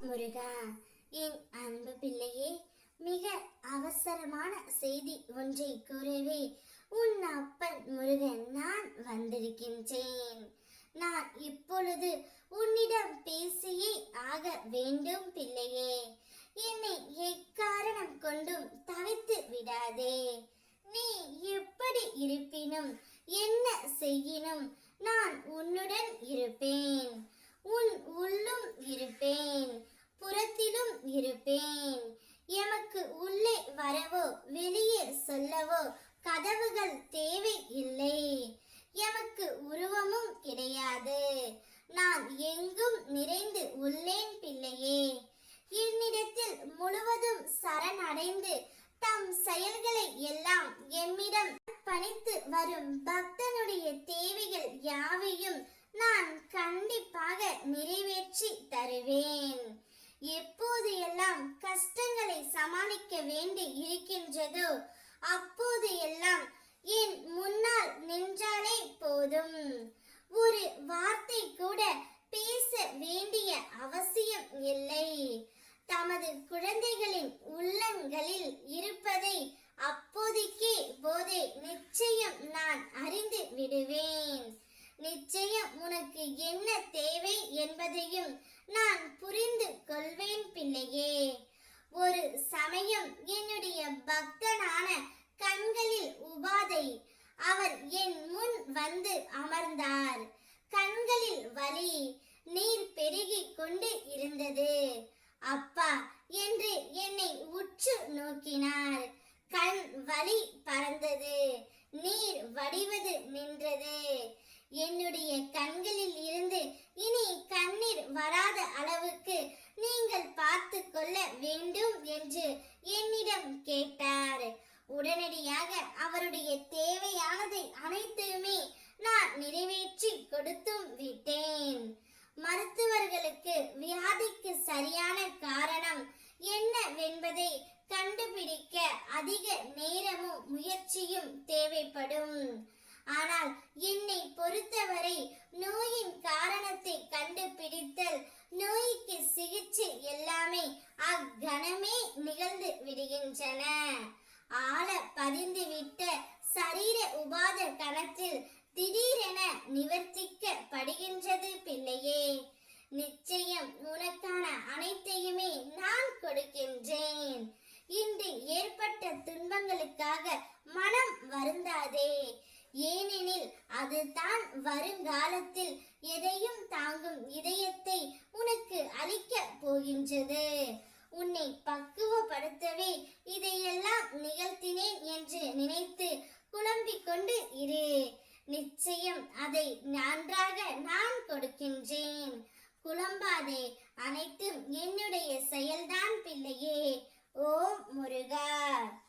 முருகா, என் அன்பு பிள்ளையே, மிக அவசரமான செய்தி ஒன்றை கூறவே உன் அப்பன் முருகன் நான் வந்திருக்கின்றேன். நான் இப்பொழுது உன்னிடம் பேசியே ஆக வேண்டும் பிள்ளையே. என்னை எக்காரணம் கொண்டும் தவித்து விடாதே. நீ எப்படி இருப்பினும் என்ன செய்யினும் நான் உன்னுடன் இருப்பேன். உன் உள்ளும் இருப்பேன், புறத்திலும் இருப்பேன். எமக்கு உள்ளே வரவோ வெளியே சொல்லவோ கதவுகள் தேவை இல்லை. எமக்கு உருவமும் கிடையாது. நான் எங்கும் நிறைந்து உள்ளேன் பிள்ளையே. என்னிடத்தில் முழுவதும் சரணடைந்து தம் செயல்களை எல்லாம் எம்மிடம் பணித்து வரும் பக்தனுடைய தேவைகள் யாவையும் நான் கண்டிப்பாக நிறைவேற்றி தருவேன். எப்போது எல்லாம் கஷ்டங்களை சமாளிக்க வேண்டி இருக்கின்றதோ அப்போது எல்லாம் என் முன்னால் நின்றாலே போதும். ஒரு வார்த்தை கூட பேச வேண்டிய அவசியம் இல்லை. தமது குழந்தைகளின் உள்ளங்களில் இருப்பதை அப்போதைக்கே போதே நிச்சயம் நான் அறிந்து விடுவேன். நிச்சயம் உனக்கு என்ன தேவை என்பதையும் நான் புரிந்து கொள்வேன் பிள்ளையே. ஒரு சமயம் என்னுடைய பக்தனான கண்களில் உபாதை அவர் என் முன் வந்து அமர்ந்தார். கண்களில் வலி, நீர் பெருகி கொண்டு இருந்தது. அப்பா என்று என்னை உற்று நோக்கினார். கண் வலி பறந்தது, நீர் வடிவது நின்றது. என்னுடைய கண்களில் இருந்து இனி கண்ணீர் வராத அளவுக்கு நீங்கள் பார்த்து கொள்ள வேண்டும் என்று என்னிடம் கேட்டார். உடனடியாக அவருடைய தேவையானதை அனைத்துமே நான் நிறைவேற்றி கொடுத்தும் விட்டேன். மருத்துவர்களுக்கு வியாதிக்கு சரியான காரணம் என்னவென்பதை கண்டுபிடிக்க அதிக நேரமும் முயற்சியும் தேவைப்படும். ஆனால் என்னை பொறுத்தவரை நோயின் காரணத்தை கண்டுபிடித்தல், நோய்க்கு சிகிச்சை எல்லாமே அக்கணமே நிகழ்ந்து விடுகின்றன. ஆழ பதிந்துவிட்ட சரீர உபாத கணத்தில் திடீரென நிவர்த்திக்கப்படுகின்றது பிள்ளையே. நிச்சயம் உனக்கான அனைத்தையுமே நான் கொடுக்கின்றேன். இன்று ஏற்பட்ட துன்பங்களுக்காக மனம் வருந்தாதே. ஏனெனில் அதுதான் வருங்காலத்தில் எதையும் தாங்கும் இதயத்தை உனக்கு அளிக்க போகின்றது. உன்னை பக்குவப்படுத்தவே இதையெல்லாம் நிகழ்த்தினேன் என்று நினைத்து குழம்பிக் கொண்டு இரு. நிச்சயம் அதை நன்றாக நான் கொடுக்கின்றேன். குழம்பாதே, அனைத்தும் என்னுடைய செயல்தான் பிள்ளையே. ஓம் முருகா.